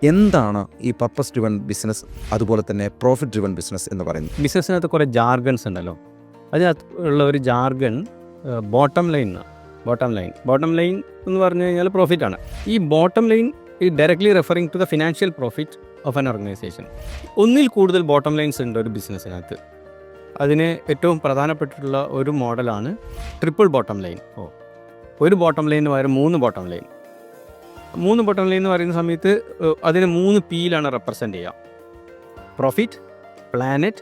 എന്താണ് ഈ purpose driven business അതുപോലെ തന്നെ പ്രോഫിറ്റ് ഡ്രിവൺ ബിസിനസ് എന്ന് പറയുന്നത്? ബിസിനസ്സിനകത്ത് കുറേ ജാർഗൺസ് ഉണ്ടല്ലോ. അതിനകത്ത് ഉള്ള ഒരു ജാർഗൺ ബോട്ടം ലൈൻ എന്ന് പറഞ്ഞു കഴിഞ്ഞാൽ പ്രോഫിറ്റാണ്. ഈ ബോട്ടം ലൈൻ ഈ directly referring to the financial profit of an organisation. ഒന്നിൽ കൂടുതൽ ബോട്ടം ലൈൻസ് ഉണ്ട് ഒരു ബിസിനസ്സിനകത്ത്. അതിന് ഏറ്റവും പ്രധാനപ്പെട്ടിട്ടുള്ള ഒരു മോഡലാണ് ട്രിപ്പിൾ ബോട്ടം ലൈൻ. ഒരു ബോട്ടം ലൈനിന് പകരം 3 ബോട്ടം ലൈൻ. 3 ബോട്ടം ലൈൻ എന്ന് പറയുന്ന സമയത്ത് അതിന് 3 Pയിലാണ് റെപ്രസെൻ്റ് ചെയ്യുക: പ്രോഫിറ്റ്, പ്ലാനറ്റ്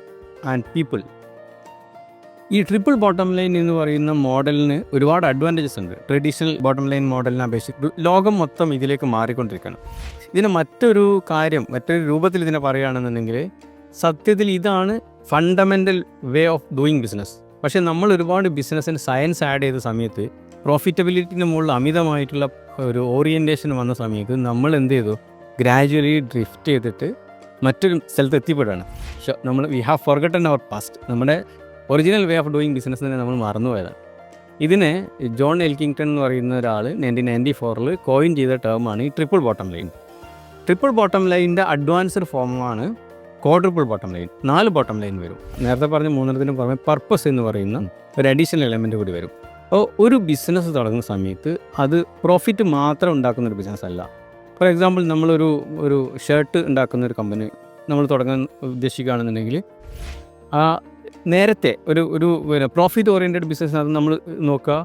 ആൻഡ് പീപ്പിൾ. ഈ ട്രിപ്പിൾ ബോട്ടം ലൈൻ എന്ന് പറയുന്ന മോഡലിന് ഒരുപാട് അഡ്വാൻറ്റേജസ് ഉണ്ട്. ട്രഡീഷണൽ ബോട്ടം ലൈൻ മോഡലിനെ അപേക്ഷിച്ച് ലോകം മൊത്തം ഇതിലേക്ക് മാറിക്കൊണ്ടിരിക്കുകയാണ്. ഇതിന് മറ്റൊരു രൂപത്തിൽ ഇതിനെ പറയുകയാണെന്നുണ്ടെങ്കിൽ സത്യത്തിൽ ഇതാണ് fundamental way of doing business. പക്ഷേ നമ്മൾ ഒരുപാട് ബിസിനസ്സിന് സയൻസ് ആഡ് ചെയ്ത സമയത്ത് പ്രോഫിറ്റബിലിറ്റിന് മുകളിൽ അമിതമായിട്ടുള്ള ഒരു ഓറിയൻറ്റേഷൻ വന്ന സമയത്ത് നമ്മൾ എന്ത് ചെയ്തു? ഗ്രാജുവലി ഡ്രിഫ്റ്റ് ചെയ്തിട്ട് മറ്റൊരു സ്ഥലത്ത് എത്തിപ്പെടുകയാണ്. We have forgotten our past. നമ്മുടെ original way of doing business തന്നെ നമ്മൾ മറന്നുപോയതാണ്. ഇതിനെ ജോൺ എൽക്കിങ്ടൺ എന്ന് പറയുന്ന ഒരാൾ 1994 കോയിൻ ചെയ്ത ടേമാണ് ഈ triple bottom line. Triple bottom ലൈനിൻ്റെ അഡ്വാൻസ്ഡ് ഫോമാണ് quadruple bottom line. 4 bottom line വരും. നേരത്തെ പറഞ്ഞ 3 പുറമെ പർപ്പസ് എന്ന് പറയുന്ന ഒരു അഡീഷണൽ എലമെൻ്റ് കൂടി വരും. അപ്പോൾ ഒരു ബിസിനസ് തുടങ്ങുന്ന സമയത്ത് അത് പ്രോഫിറ്റ് മാത്രം ഉണ്ടാക്കുന്നൊരു ബിസിനസ് അല്ല. ഫോർ എക്സാമ്പിൾ, നമ്മളൊരു ഷർട്ട് ഉണ്ടാക്കുന്ന ഒരു കമ്പനി നമ്മൾ തുടങ്ങാൻ ഉദ്ദേശിക്കുകയാണെന്നുണ്ടെങ്കിൽ നേരത്തെ ഒരു പ്രോഫിറ്റ് ഓറിയൻറ്റഡ് ബിസിനസ്സിനകത്ത് നമ്മൾ നോക്കുക,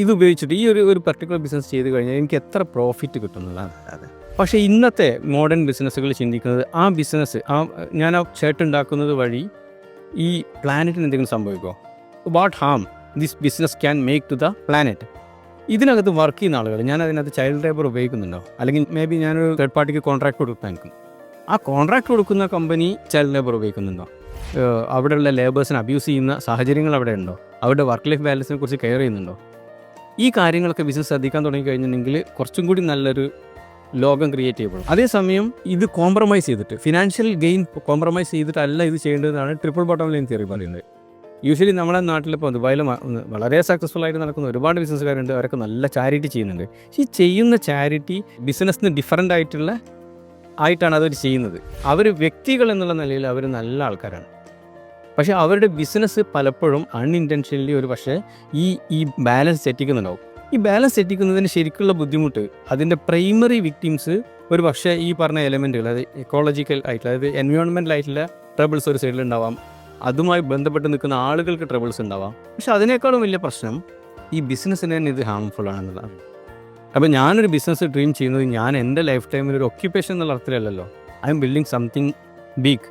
ഇത് ഉപയോഗിച്ചിട്ട് ഈ ഒരു പർട്ടിക്കുലർ ബിസിനസ് ചെയ്ത് കഴിഞ്ഞാൽ എനിക്ക് എത്ര പ്രോഫിറ്റ് കിട്ടുന്നതാണ്. പക്ഷേ ഇന്നത്തെ മോഡേൺ ബിസിനസ്സുകൾ ചിന്തിക്കുന്നത് ഞാൻ ആ ഷർട്ട് ഉണ്ടാക്കുന്നത് വഴി ഈ പ്ലാനറ്റിന് എന്തെങ്കിലും സംഭവിക്കുമോ? What harm this business can make to the planet. ഇതിനകത്ത് വർക്ക് ചെയ്യുന്ന ആളുകൾ, ഞാൻ അതിനകത്ത് ചൈൽഡ് ലേബർ ഉപയോഗിക്കുന്നുണ്ടോ? അല്ലെങ്കിൽ മേ ബി ഞാനൊരു തേർഡ് പാർട്ടിക്ക് കോൺട്രാക്ട് കൊടുക്കാനിരിക്കും. ആ കോൺട്രാക്ട് കൊടുക്കുന്ന കമ്പനി ചൈൽഡ് ലേബർ ഉപയോഗിക്കുന്നുണ്ടോ? അവിടെയുള്ള ലേബേഴ്സിനെ അബ്യൂസ് ചെയ്യുന്ന സാഹചര്യങ്ങൾ അവിടെ ഉണ്ടോ? അവരുടെ വർക്ക് ലൈഫ് ബാലൻസിനെ കുറിച്ച് കെയർ ചെയ്യുന്നുണ്ടോ? ഈ കാര്യങ്ങളൊക്കെ ബിസിനസ് ശ്രദ്ധിക്കാൻ തുടങ്ങിക്കഴിഞ്ഞിട്ടുണ്ടെങ്കിൽ കുറച്ചും കൂടി നല്ലൊരു ലോകം ക്രിയേറ്റ് ചെയ്യപ്പെടും. അതേസമയം ഇത് കോംപ്രമൈസ് ചെയ്തിട്ട്, ഫിനാൻഷ്യൽ ഗെയിൻ കോംപ്രമൈസ് ചെയ്തിട്ടല്ല ഇത് ചെയ്യേണ്ടതെന്നാണ് ട്രിപ്പിൾ ബോട്ടം ലൈൻ തിയറി പറയുന്നത്. യൂഷ്വലി നമ്മുടെ നാട്ടിലിപ്പോൾ ദുബായിൽ വളരെ സക്സസ്ഫുൾ ആയിട്ട് നടക്കുന്ന ഒരുപാട് ബിസിനസ്സുകാരുണ്ട്. അവരൊക്കെ നല്ല ചാരിറ്റി ചെയ്യുന്നുണ്ട്. ഈ ചെയ്യുന്ന ചാരിറ്റി ബിസിനസ്സിന് ഡിഫറൻ്റ് ആയിട്ടാണ് അവർ ചെയ്യുന്നത്. അവർ വ്യക്തികൾ എന്നുള്ള നിലയിൽ അവർ നല്ല ആൾക്കാരാണ്. പക്ഷേ അവരുടെ ബിസിനസ് പലപ്പോഴും അൺഇൻറ്റൻഷനലി ഈ ബാലൻസ് തെറ്റിക്കുന്നുണ്ടാവും. ഈ ബാലൻസ് തെറ്റിക്കുന്നതിന് ശരിക്കുള്ള ബുദ്ധിമുട്ട് അതിൻ്റെ പ്രൈമറി വിക്ടിംസ് ഒരു പക്ഷേ ഈ പറഞ്ഞ എലമെൻറ്റുകൾ, അതായത് എക്കോളജിക്കൽ ആയിട്ടുള്ള, അതായത് എൻവയോൺമെൻ്റൽ ആയിട്ടുള്ള ട്രബിൾസ് ഒരു സൈഡിലുണ്ടാവാം. അതുമായി ബന്ധപ്പെട്ട് നിൽക്കുന്ന ആളുകൾക്ക് ട്രബിൾസ് ഉണ്ടാവാം. പക്ഷെ അതിനേക്കാളും വലിയ പ്രശ്നം ഈ ബിസിനസ്സിന് തന്നെ ഇത് ഹാംഫുൾ ആണെന്നുള്ളതാണ്. അപ്പോൾ ഞാനൊരു ബിസിനസ് ഡ്രീം ചെയ്യുന്നത് ഞാൻ എൻ്റെ ലൈഫ് ടൈമിൽ ഒരു ഒക്യുപ്പേഷൻ എന്നുള്ള അർത്ഥത്തിലല്ലോ. I am building something big.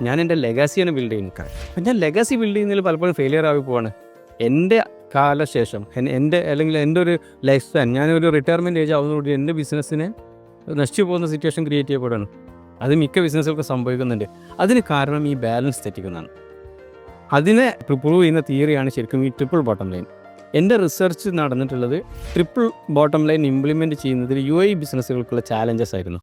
ഞാൻ എൻ്റെ ലെഗാസിയാണ് ബിൽഡ് ചെയ്യുന്നത്. അപ്പം ഞാൻ ലെഗാസി ബിൽഡ് ചെയ്യുന്നതിൽ പലപ്പോഴും ഫെയിലിയർ ആയി പോവാണ്. എൻ്റെ കാലശേഷം അല്ലെങ്കിൽ എൻ്റെ ഒരു ലൈഫ് സ്പാൻ, ഞാനൊരു റിട്ടയർമെൻറ്റ് ഏജ് ആവുന്നതോടുകൂടി എൻ്റെ ബിസിനസ്സിനെ നശിച്ചു പോകുന്ന സിറ്റുവേഷൻ ക്രിയേറ്റ് ചെയ്യപ്പെടുകയാണ്. അത് മിക്ക ബിസിനസ്സുകൾക്ക് സംഭവിക്കുന്നുണ്ട്. അതിന് കാരണം ഈ ബാലൻസ് തെറ്റിക്കുന്നതാണ്. അതിനെ പ്രൂവ് ചെയ്യുന്ന തിയറിയാണ് ശരിക്കും ഈ ട്രിപ്പിൾ ബോട്ടം ലൈൻ. എൻ്റെ റിസർച്ച് നടന്നിട്ടുള്ളത് ട്രിപ്പിൾ ബോട്ടം ലൈൻ ഇംപ്ലിമെൻറ്റ് ചെയ്യുന്നതിൽ UAE ബിസിനസ്സുകൾക്കുള്ള ചാലഞ്ചസ് ആയിരുന്നു.